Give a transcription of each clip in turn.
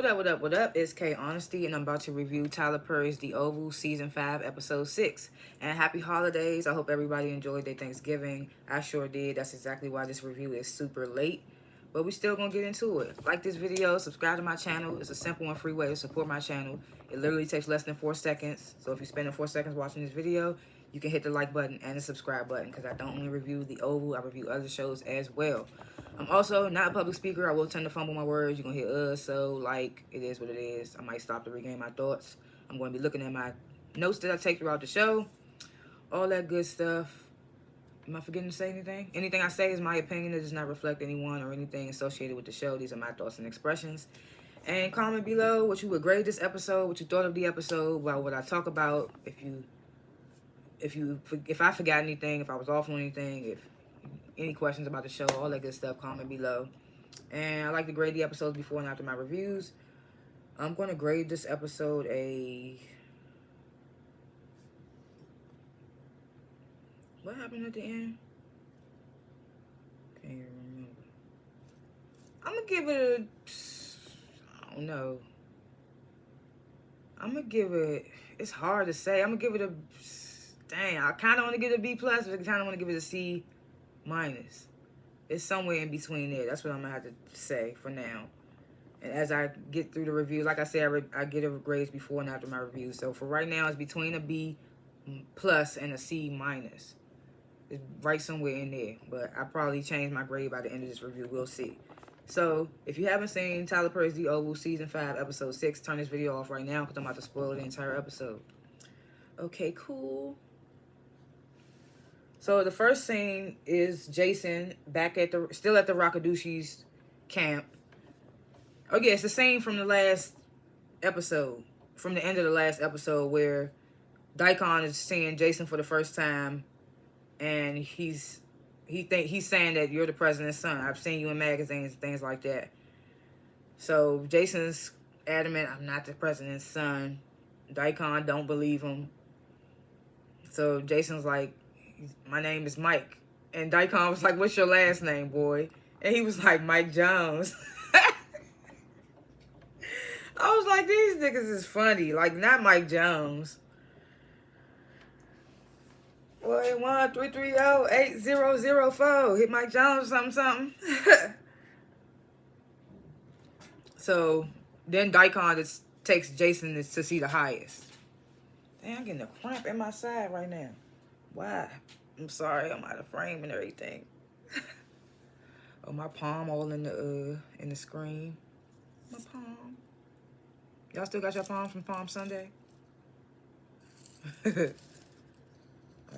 What up? It's K.Honesty, and I'm about to review Tyler Perry's The Oval, Season 5, Episode 6. And happy holidays. I hope everybody enjoyed their Thanksgiving. I sure did. That's exactly why this review is super late. But we still gonna get into it. Like this video, subscribe to my channel. It's a simple and free way to support my channel. It literally takes less than 4 seconds. So if you're spending 4 seconds watching this video, you can hit the like button and the subscribe button, because I don't only review The Oval, I review other shows as well. I'm also not a public speaker. I will tend to fumble my words. You're going to hear so like, it is what it is. I might stop to regain my thoughts. I'm going to be looking at my notes that I take throughout the show. All that good stuff. Am I forgetting to say anything? Anything I say is my opinion. It does not reflect anyone or anything associated with the show. These are my thoughts and expressions. And comment below what you would grade this episode, what you thought of the episode, what I talk about. If I forgot anything, if I was off on anything, if any questions about the show, all that good stuff, comment below. And I like to grade the episodes before and after my reviews. I'm going to grade this episode what happened at the end? Can't even remember. I'm going to give it I don't know. I'm going to give it, it's hard to say. I'm going to give it dang, I kind of want to give it a B+, but I kind of want to give it a C-. It's somewhere in between there. That's what I'm gonna have to say for now. And as I get through the reviews, like I said, I get a grades before and after my reviews. So for right now, it's between a B+ and a C-. It's right somewhere in there. But I probably change my grade by the end of this review. We'll see. So if you haven't seen Tyler Perry's The Oval Season 5 Episode 6, turn this video off right now, because I'm about to spoil the entire episode. Okay, cool. So the first scene is Jason back still at the Rockadushi's camp. Oh yeah, it's the scene from the last episode, from the end of the last episode, where Daikon is seeing Jason for the first time, and he's saying that you're the president's son. I've seen you in magazines and things like that. So Jason's adamant, I'm not the president's son. Daikon don't believe him. So Jason's like, my name is Mike. And Daikon was like, what's your last name, boy? And he was like, Mike Jones. I was like, these niggas is funny. Like, not Mike Jones. Boy, 1-330-8004. Hit Mike Jones something. So, then Daikon just takes Jason to see the highest. Damn, I'm getting a cramp in my side right now. Why? I'm sorry, I'm out of frame and everything. Oh, my palm all in the screen. My palm. Y'all still got your palms from Palm Sunday? Oh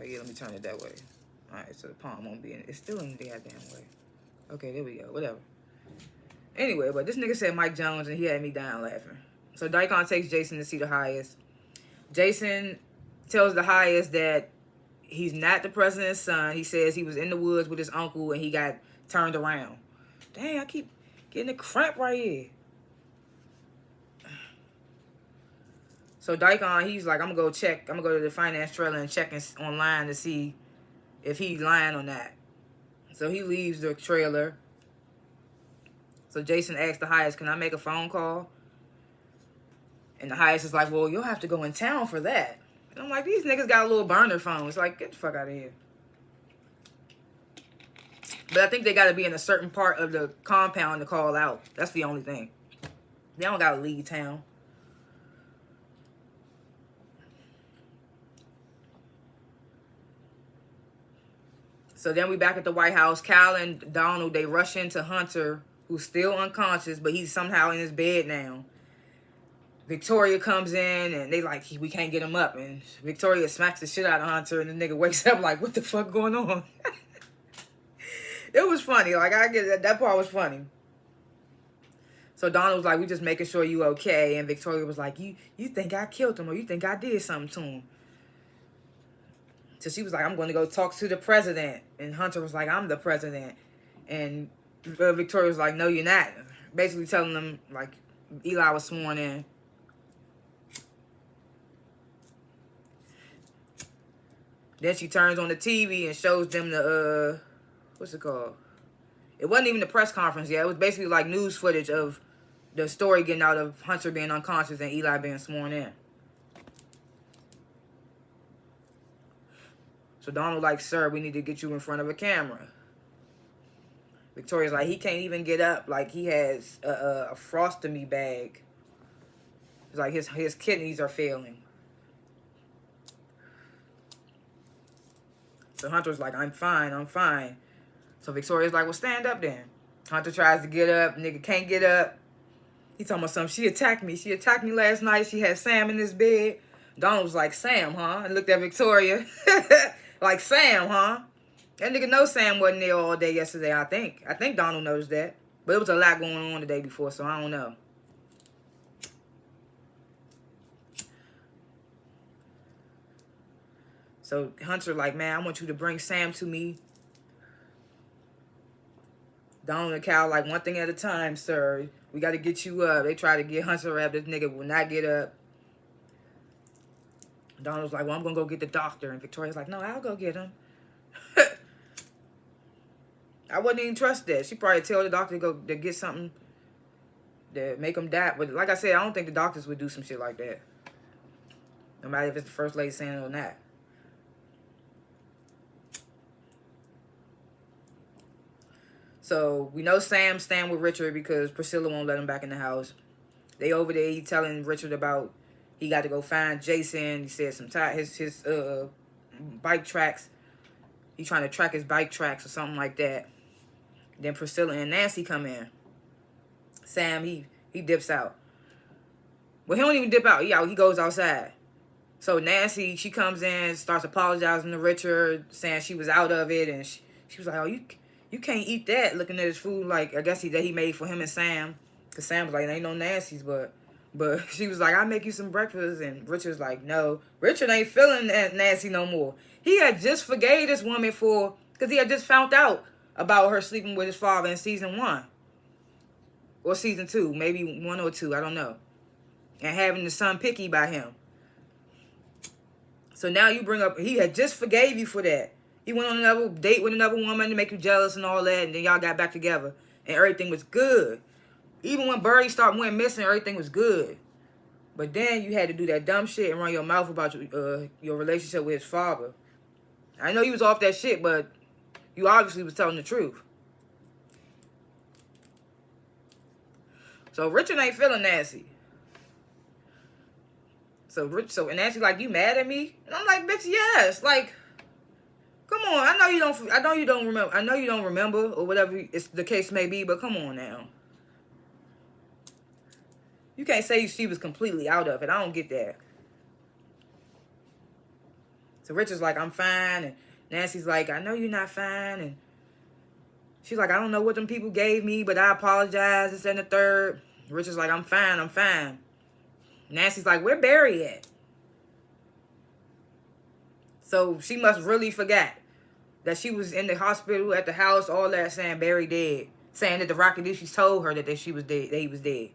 yeah, let me turn it that way. Alright, so the palm won't be in it. It's still in the goddamn way. Okay, there we go. Whatever. Anyway, but this nigga said Mike Jones and he had me down laughing. So Daikon takes Jason to see the highest. Jason tells the highest that he's not the president's son. He says he was in the woods with his uncle and he got turned around. Dang, I keep getting a cramp right here. So Daikon, he's like, I'm going to go to the finance trailer and check online to see if he's lying or not. So he leaves the trailer. So Jason asks the highest, can I make a phone call? And the highest is like, well, you'll have to go in town for that. And I'm like, these niggas got a little burner phone. It's like, get the fuck out of here. But I think they got to be in a certain part of the compound to call out. That's the only thing. They don't got to leave town. So then we back at the White House. Cal and Donald, they rush into Hunter, who's still unconscious, but he's somehow in his bed now. Victoria comes in, and they like, we can't get him up. And Victoria smacks the shit out of Hunter, and the nigga wakes up like, what the fuck going on? It was funny. Like, I get that part was funny. So Donald was like, we just making sure you okay. And Victoria was like, you think I killed him, or you think I did something to him? So she was like, I'm going to go talk to the president. And Hunter was like, I'm the president. And Victoria was like, no, you're not. Basically telling them, like, Eli was sworn in. Then she turns on the TV and shows them the, what's it called? It wasn't even the press conference yet. It was basically like news footage of the story getting out of Hunter being unconscious and Eli being sworn in. So Donald like, sir, we need to get you in front of a camera. Victoria's like, he can't even get up. Like, he has a frostomy bag. It's like his kidneys are failing. So Hunter's like, I'm fine, I'm fine. So Victoria's like, well, stand up then. Hunter tries to get up. Nigga can't get up. He talking about something. She attacked me. She attacked me last night. She had Sam in his bed. Donald was like, Sam, huh? And looked at Victoria. Like, Sam, huh? That nigga knows Sam wasn't there all day yesterday, I think. I think Donald knows that. But it was a lot going on the day before, so I don't know. So Hunter like, man, I want you to bring Sam to me. Donald and Cal like, one thing at a time, sir. We got to get you up. They try to get Hunter up. This nigga will not get up. Donald's like, well, I'm going to go get the doctor. And Victoria's like, no, I'll go get him. I wouldn't even trust that. She probably tell the doctor to go to get something to make him die. But like I said, I don't think the doctors would do some shit like that. No matter if it's the first lady saying it or not. So we know Sam's staying with Richard because Priscilla won't let him back in the house. They over there, he telling Richard about he got to go find Jason. He said some his bike tracks. He trying to track his bike tracks or something like that. Then Priscilla and Nancy come in. Sam, he dips out. Well, he don't even dip out. He goes outside. So Nancy, she comes in, starts apologizing to Richard, saying she was out of it, and she was like, oh, you can't eat that, looking at his food like, I guess that he made for him and Sam. Because Sam was like, there ain't no Nancy's, but she was like, I'll make you some breakfast. And Richard's like, no. Richard ain't feeling Nancy no more. He had just forgave this woman because he had just found out about her sleeping with his father in season 1. Or season 2, maybe 1 or 2, I don't know. And having the son picky by him. So now you bring up, he had just forgave you for that. He went on another date with another woman to make you jealous and all that, and then y'all got back together. And everything was good. Even when Birdie went missing, everything was good. But then you had to do that dumb shit and run your mouth about your relationship with his father. I know you was off that shit, but you obviously was telling the truth. So Richard ain't feeling Nancy. So Nancy like, you mad at me? And I'm like, bitch, yes. Like, come on. I know you don't remember. I know you don't remember or whatever the case may be, but come on now. You can't say she was completely out of it. I don't get that. So Richard's like, I'm fine. And Nancy's like, I know you're not fine. And she's like, I don't know what them people gave me, but I apologize. This and the third. Richard's like, I'm fine. I'm fine. Nancy's like, where Barry at? So she must really forget that she was in the hospital, at the house, all that, saying Barry dead. Saying that the Rockadooshies told her that she was dead, that he was dead.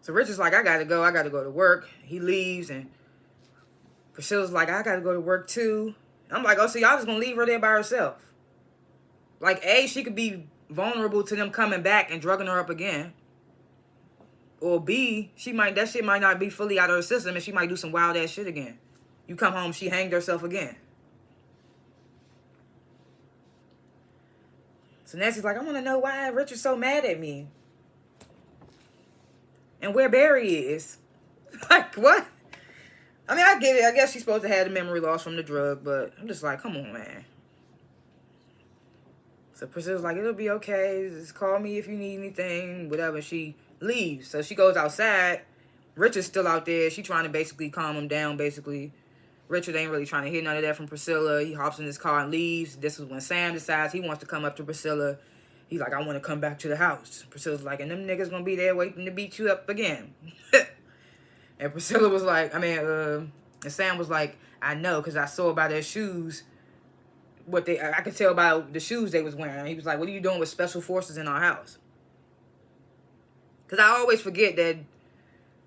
So Richard's like, I gotta go to work. He leaves, and Priscilla's like, I gotta go to work too. I'm like, oh, so y'all just gonna leave her there by herself? Like, A, she could be vulnerable to them coming back and drugging her up again. Or B, that shit might not be fully out of her system, and she might do some wild ass shit again. You come home, she hanged herself again. So Nancy's like, I want to know why Richard's so mad at me. And where Barry is. Like, what? I mean, I get it. I guess she's supposed to have the memory loss from the drug, but I'm just like, come on, man. So Priscilla's like, it'll be okay. Just call me if you need anything, whatever. She leaves. So she goes outside. Richard's still out there. She trying to basically calm him down, basically. Richard ain't really trying to hear none of that from Priscilla. He hops in his car and leaves. This is when Sam decides he wants to come up to Priscilla. He's like, I want to come back to the house. Priscilla's like, and them niggas gonna be there waiting to beat you up again. And Priscilla was like, and Sam was like, I know, because I saw by their shoes I could tell by the shoes they was wearing. He was like, what are you doing with special forces in our house? Because I always forget that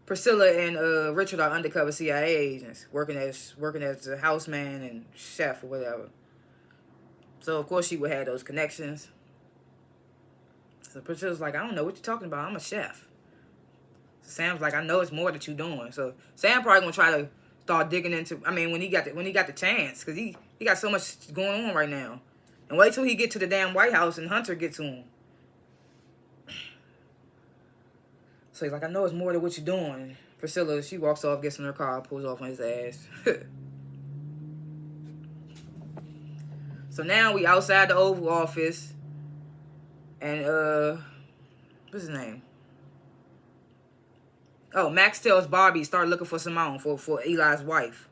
Priscilla and Richard are undercover CIA agents working as a houseman and chef or whatever. So, of course, she would have those connections. So Priscilla's like, I don't know what you're talking about. I'm a chef. So Sam's like, I know it's more that you're doing. So Sam probably gonna try to start digging into. I mean, when he got the chance, because he got so much going on right now. And wait till he get to the damn White House and Hunter get to him. So he's like, I know it's more than what you're doing. Priscilla, she walks off, gets in her car, pulls off on his ass. So now we outside the Oval Office. And, what's his name? Oh, Max tells Bobby start looking for Simone, for Eli's wife.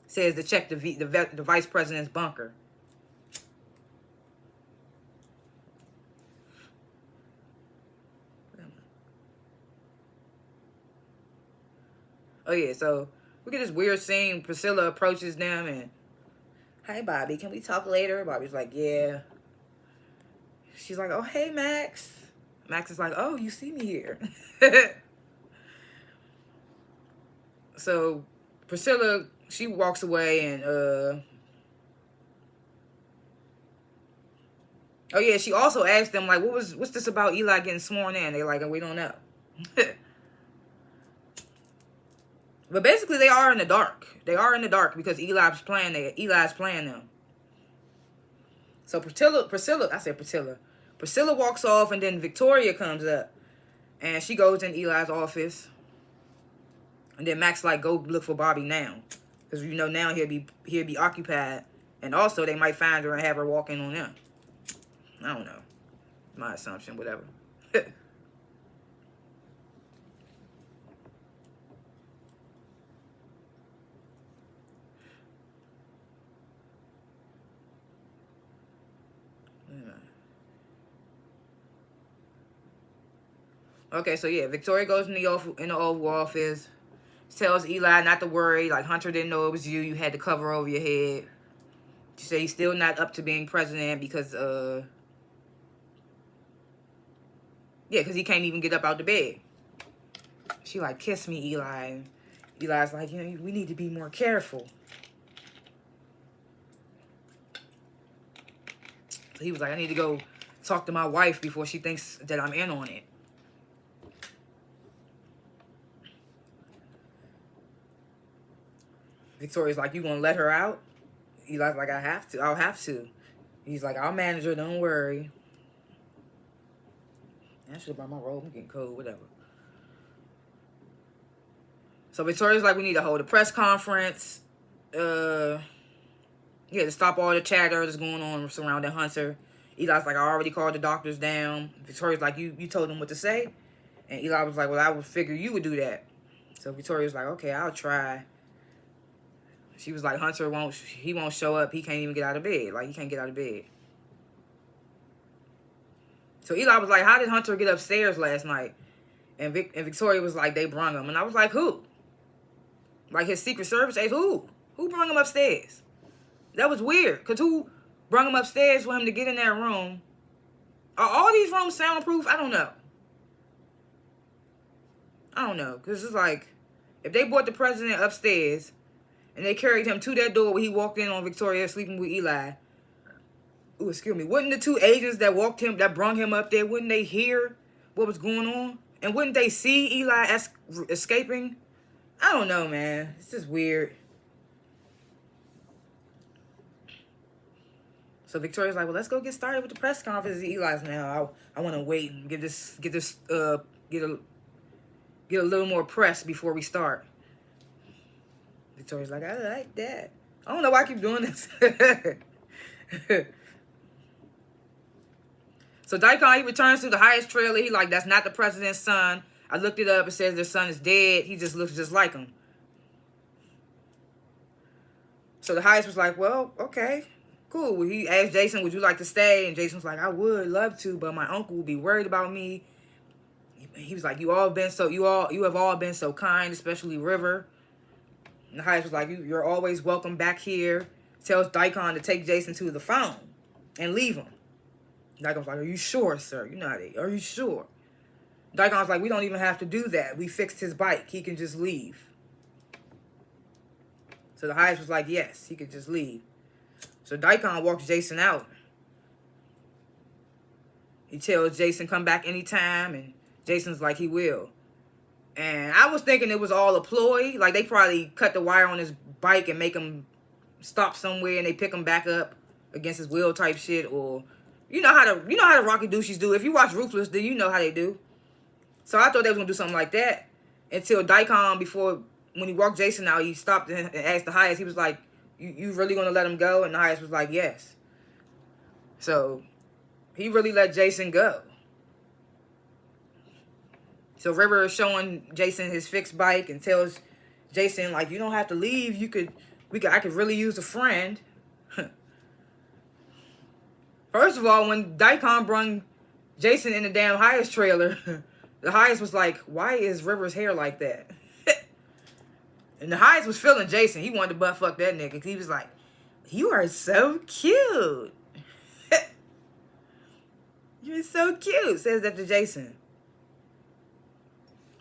Says to check the vice president's bunker. Oh, yeah, so we get this weird scene. Priscilla approaches them and, hey, Bobby, can we talk later? Bobby's like, yeah. She's like, oh, hey, Max. Max is like, oh, you see me here. So Priscilla, she walks away and, oh, yeah, she also asked them, like, what's this about Eli getting sworn in? They're like, we don't know. But basically, they are in the dark. They are in the dark because Eli's playing them. So Priscilla walks off, and then Victoria comes up, and she goes in Eli's office. And then Max like, go look for Bobby now, because you know now he'll be occupied, and also they might find her and have her walk in on them. I don't know, my assumption, whatever. Okay, so yeah, Victoria goes in the Oval Office, tells Eli not to worry, like Hunter didn't know it was you. You had to cover over your head. She said he's still not up to being president because, because he can't even get up out the bed. She like, kiss me, Eli. And Eli's like, we need to be more careful. So he was like, I need to go talk to my wife before she thinks that I'm in on it. Victoria's like, you gonna let her out? Eli's like, I'll have to. He's like, I'll manage her, don't worry. I should have brought my robe, I'm getting cold, whatever. So Victoria's like, we need to hold a press conference. To stop all the chatter that's going on surrounding Hunter. Eli's like, I already called the doctors down. Victoria's like, you told them what to say? And Eli was like, well, I would figure you would do that. So Victoria's like, okay, I'll try. She was like, Hunter won't show up. He can't even get out of bed. Like, he can't get out of bed. So Eli was like, how did Hunter get upstairs last night? And Victoria was like, they brung him. And I was like, who? Like his Secret Service agent? Who? Who brung him upstairs? That was weird. Because who brung him upstairs for him to get in that room? Are all these rooms soundproof? I don't know. Because it's like, if they brought the president upstairs and they carried him to that door where he walked in on Victoria sleeping with Eli. Ooh, excuse me. Wouldn't the two agents that brung him up there, wouldn't they hear what was going on? And wouldn't they see Eli escaping? I don't know, man. It's just weird. So Victoria's like, well, let's go get started with the press conference. Eli's now. I want to wait and get a little more press before we start. Victoria's like, I like that. I don't know why I keep doing this. So Daikon, he returns to the highest trailer. He like, that's not the president's son. I looked it up. It says their son is dead. He just looks just like him. So the highest was like, well, okay, cool. Well, he asked Jason, would you like to stay? And Jason's like, I would love to, but my uncle will be worried about me. He was like, you have all been so kind, especially River. And the highest was like, you're always welcome back here. Tells Daikon to take Jason to the phone and leave him. Daikon's like, are you sure, sir? Are you sure? Daikon's like, we don't even have to do that. We fixed his bike. He can just leave. So the highest was like, yes, he could just leave. So Daikon walks Jason out. He tells Jason come back anytime, and Jason's like he will. And I was thinking it was all a ploy. Like, they probably cut the wire on his bike and make him stop somewhere, and they pick him back up against his will type shit. Or you know how the Rocky douches do. If you watch Ruthless, then you know how they do. So I thought they was gonna do something like that until Daikon, when he walked Jason out, he stopped and asked the highest. He was like, "You really gonna let him go?" And the highest was like, "Yes." So he really let Jason go. So River is showing Jason his fixed bike and tells Jason, like, "You don't have to leave. I could really use a friend." First of all, when Daikon brung Jason in the damn highest trailer, the highest was like, "Why is River's hair like that?" And the highest was feeling Jason. He wanted to butt fuck that nigga. He was like, "You are so cute." "You're so cute," says that to Jason.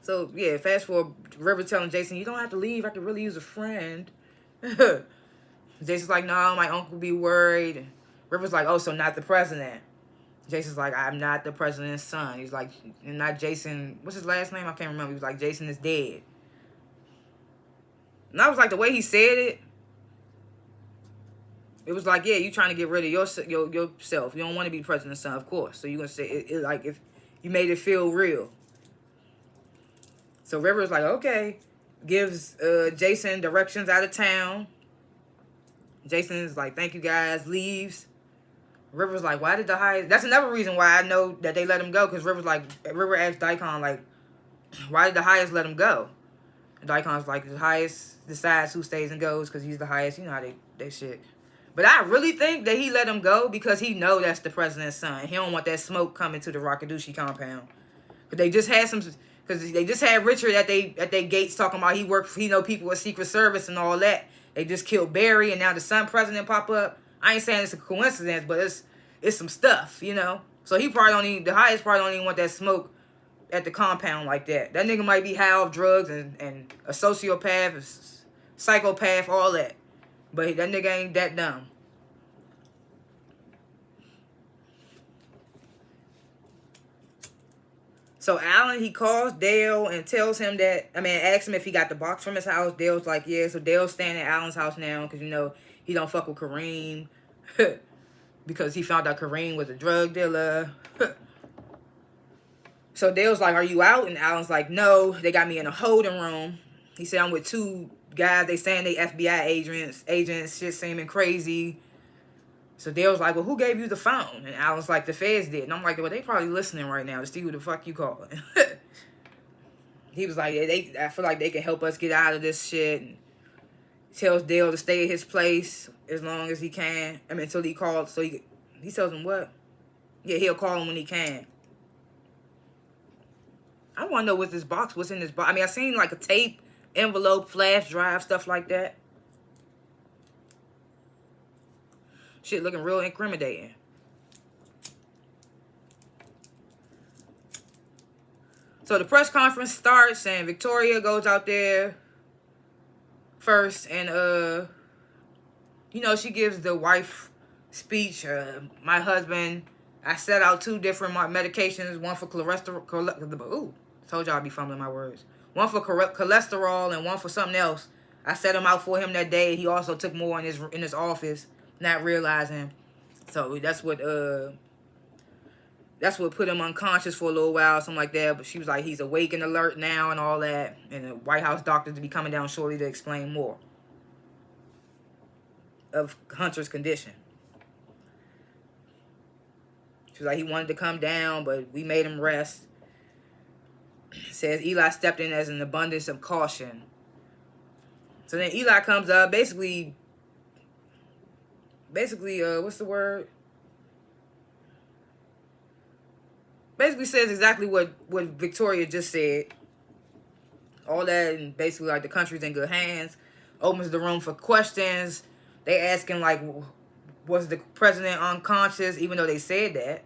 So, yeah, fast forward, River telling Jason, "You don't have to leave. I could really use a friend." Jason's like, "No, my uncle be worried." River's like, "Oh, so not the president." Jason's like, "I'm not the president's son." He's like, and not Jason. What's his last name? I can't remember. He was like, "Jason is dead." And I was like, the way he said it, it was like, yeah, you trying to get rid of yourself. You don't want to be the president's son, of course. So you're going to say, it like, if you made it feel real. So River's like, okay. Gives Jason directions out of town. Jason's like, "Thank you guys." Leaves. River's like, "Why did the highest..." That's another reason why I know that they let him go. Because River asked Daikon, like, "Why did the highest let him go?" And Daikon's like, "The highest decides who stays and goes because he's the highest." You know how they shit. But I really think that he let him go because he know that's the president's son. He don't want that smoke coming to the Rakadushi compound. But they just had because they just had Richard at they gates talking about he know people with Secret Service and all that. They just killed Barry, and now the son president pop up. I ain't saying it's a coincidence, but it's some stuff, you know. So he probably the highest probably don't even want that smoke at the compound like that. That nigga might be high off drugs and a sociopath, a psychopath, all that. But that nigga ain't that dumb. So Alan, he calls Dale and tells him asks him if he got the box from his house. Dale's like, yeah. So Dale's staying at Alan's house now because, you know, he don't fuck with Kareem because he found out Kareem was a drug dealer. So Dale's like, "Are you out?" And Alan's like, "No, they got me in a holding room." He said, "I'm with two guys. They saying they FBI agents, shit seeming crazy." So Dale's like, "Well, who gave you the phone?" And Alan's like, "The feds did." And I'm like, "Well, they probably listening right now to see who the fuck you calling." He was like, "I feel like they can help us get out of this shit." And tells Dale to stay at his place as long as he can. Until he called. So he tells him what? Yeah, he'll call him when he can. I want to know what's in this box. I seen like a tape, envelope, flash drive, stuff like that. Shit looking real incriminating. So the press conference starts and Victoria goes out there first and you know, she gives the wife speech. My husband, I set out 2 different medications, one for cholesterol. Told y'all I'd be fumbling my words. One for cholesterol and one for something else. I set them out for him that day. He also took more in his office, not realizing. So that's what put him unconscious for a little while, something like that. But she was like, he's awake and alert now and all that. And the White House doctors will be coming down shortly to explain more of Hunter's condition. She was like, he wanted to come down, but we made him rest. Says Eli stepped in as an abundance of caution. So then Eli comes up, basically, what's the word? Basically says exactly what Victoria just said. All that, and basically like the country's in good hands. Opens the room for questions. They asking like, was the president unconscious, even though they said that.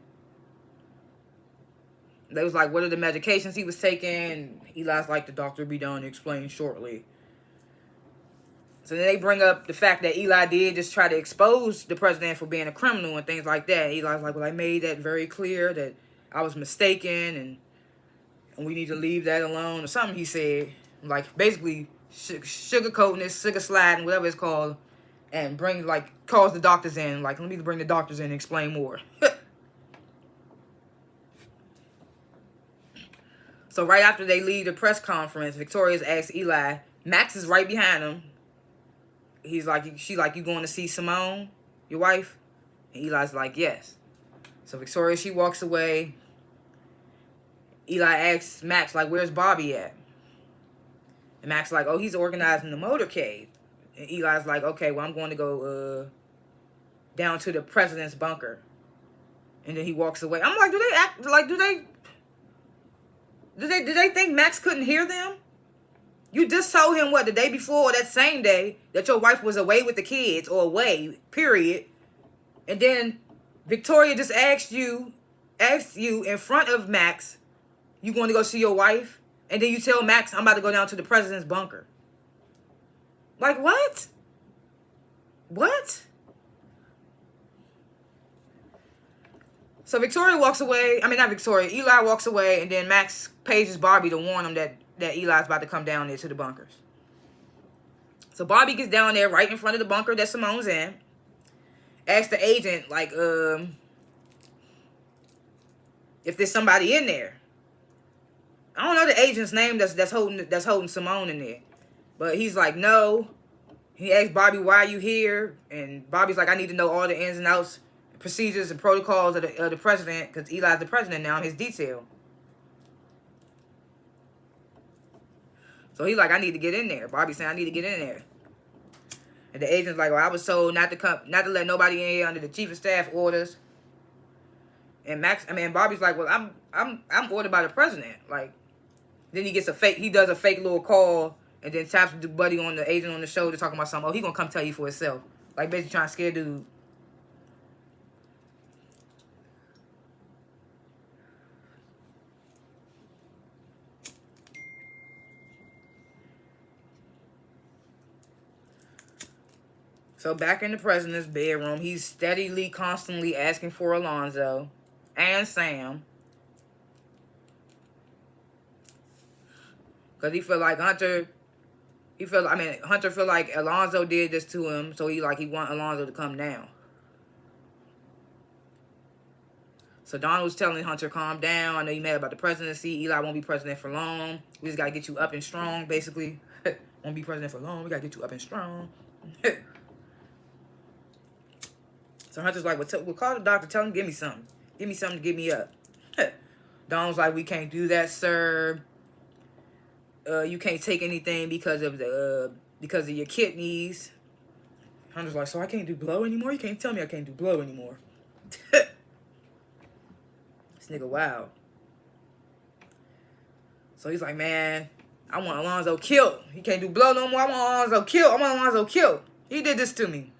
They was like, what are the medications he was taking? Eli's like, the doctor will be done to explain shortly. So then they bring up the fact that Eli did just try to expose the president for being a criminal and things like that. Eli's like, well, I made that very clear that I was mistaken, and we need to leave that alone, or something he said. Like, basically, sugarcoating this, sugar sliding, whatever it's called, and calls the doctors in. Like, let me bring the doctors in and explain more. So right after they leave the press conference, Victoria's asked Eli, Max is right behind him. She's like, you going to see Simone, your wife? And Eli's like, yes. So Victoria, she walks away. Eli asks Max, like, where's Bobby at? And Max like, oh, he's organizing the motorcade. And Eli's like, okay, well, I'm going to go down to the president's bunker. And then he walks away. I'm like, did they think Max couldn't hear them? You just told him, what, the day before or that same day that your wife was away with the kids, or away, period. And then Victoria just asked you in front of Max, you going to go see your wife? And then you tell Max, I'm about to go down to the president's bunker. Like, what? What? So Victoria walks away. I mean, not Victoria. Eli walks away, and then Max pages Bobby to warn him that Eli's about to come down there to the bunkers. So Bobby gets down there right in front of the bunker that Simone's in. Asks the agent, like, if there's somebody in there. I don't know the agent's name that's holding Simone in there. But he's like, no. He asks Bobby, why are you here? And Bobby's like, I need to know all the ins and outs, procedures and protocols of the president, because Eli's the president now in his detail. So he's like, I need to get in there. Bobby's saying, I need to get in there. And the agent's like, well, I was told not to let nobody in here under the chief of staff orders. And Bobby's like, well, I'm ordered by the president. Like, then he does a fake little call, and then taps the buddy on the agent on the shoulder talking about something. Oh, he gonna come tell you for himself. Like, basically trying to scare dude. So back in the president's bedroom, he's constantly asking for Alonzo and Sam. Because Hunter feel like Alonzo did this to him, so he want Alonzo to come down. So Donald's telling Hunter, calm down. I know you mad about the presidency. Eli won't be president for long. We just got to get you up and strong, basically. Won't be president for long. We got to get you up and strong. So Hunter's like, well, call the doctor. Tell him, give me something. Give me something to get me up. Donald's like, we can't do that, sir. You can't take anything because of your kidneys. Hunter's like, so I can't do blow anymore? You can't tell me I can't do blow anymore. This nigga wild. So he's like, man, I want Alonzo killed. He can't do blow no more. I want Alonzo killed. He did this to me.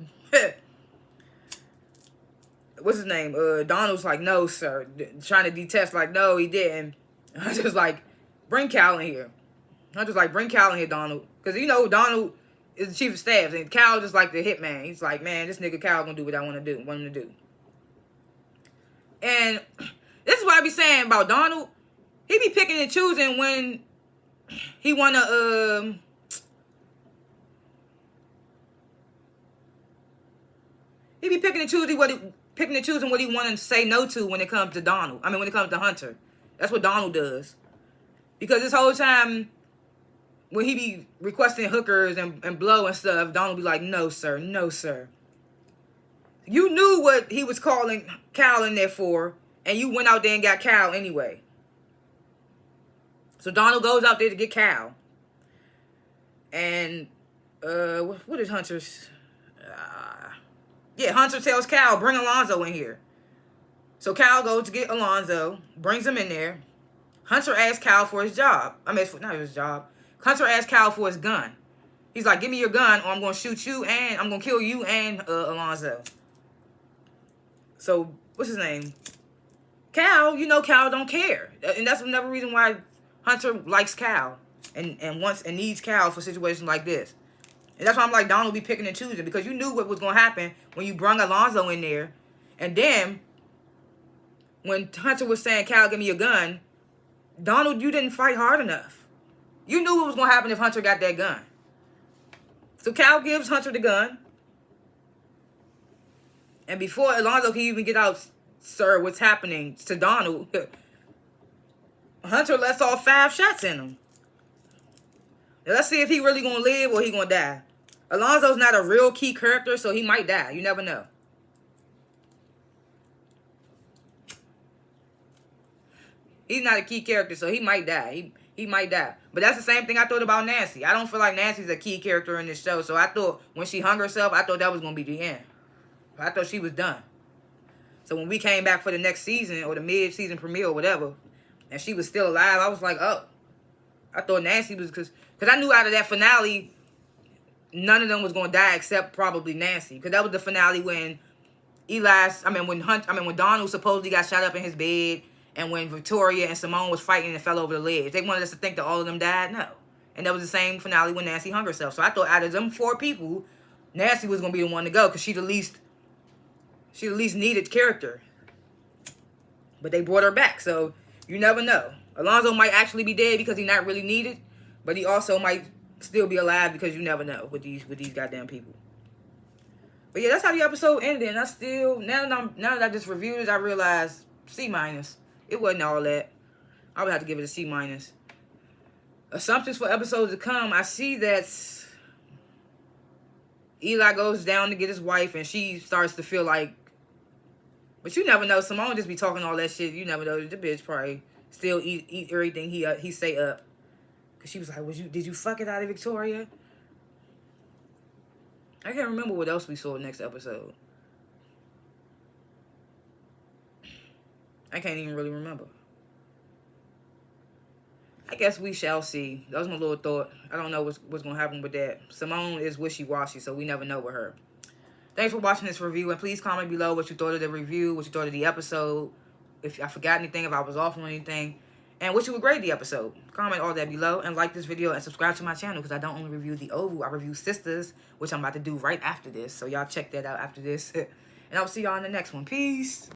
What's his name? Donald's like, no, sir. Trying to detest, like, no, he didn't. Hunter's like, bring Cal in here. Hunter's like, bring Cal in here, Donald. Because, Donald is the chief of staff. And Cal just like the hitman. He's like, man, this nigga Cal gonna do what I want him to do. And this is what I be saying about Donald. He be picking and choosing when he wanna, he be picking and choosing what he want to say no to when it comes to Donald. When it comes to Hunter. That's what Donald does. Because this whole time, when he be requesting hookers and blow and stuff, Donald be like, no, sir. No, sir. You knew what he was calling Cal in there for, and you went out there and got Cal anyway. So Donald goes out there to get Cal. And, what is Hunter's... Hunter tells Cal, bring Alonzo in here. So Cal goes to get Alonzo, brings him in there. Hunter asks Cal for his job. Not his job. Hunter asks Cal for his gun. He's like, give me your gun or I'm going to shoot you and I'm going to kill you and Alonzo. So, what's his name? Cal, Cal don't care. And that's another reason why Hunter likes Cal and wants and needs Cal for situations like this. And that's why I'm like, Donald be picking and choosing, because you knew what was going to happen when you brung Alonzo in there. And then when Hunter was saying, Cal, give me your gun, Donald, you didn't fight hard enough. You knew what was going to happen if Hunter got that gun. So Cal gives Hunter the gun. And before Alonzo can even get out, sir, what's happening to Donald, Hunter lets off 5 shots in him. Now let's see if he really going to live or he going to die. Alonzo's not a real key character, so he might die. You never know. He's not a key character, so he might die. He might die. But that's the same thing I thought about Nancy. I don't feel like Nancy's a key character in this show. So I thought when she hung herself, I thought that was going to be the end. I thought she was done. So when we came back for the next season or the mid-season premiere or whatever, and she was still alive, I was like, oh. I thought Nancy was... Because I knew out of that finale, none of them was going to die except probably Nancy. Because that was the finale when when Donald supposedly got shot up in his bed, and when Victoria and Simone was fighting and fell over the ledge. They wanted us to think that all of them died? No. And that was the same finale when Nancy hung herself. So I thought out of them 4 people, Nancy was going to be the one to go because she the least needed character. But they brought her back, so you never know. Alonzo might actually be dead because he's not really needed, but he also might still be alive because you never know with these goddamn people. But yeah, that's how the episode ended. And I still, now that I just reviewed it, I realized C-. It wasn't all that. I would have to give it a C-. Assumptions for episodes to come. I see that Eli goes down to get his wife, and she starts to feel like... But you never know. Simone just be talking all that shit. You never know. The bitch probably still eat everything he say up. Because she was like, did you fuck it out of Victoria? I can't remember what else we saw next episode. I can't even really remember. I guess we shall see. That was my little thought. I don't know what's going to happen with that. Simone is wishy-washy, so we never know with her. Thanks for watching this review, and please comment below what you thought of the review, what you thought of the episode, if I forgot anything, if I was off on anything, and what you would grade the episode. Comment all that below, and like this video, and subscribe to my channel, because I don't only review The Oval, I review Sisters, which I'm about to do right after this, so y'all check that out after this. And I'll see y'all in the next one. Peace!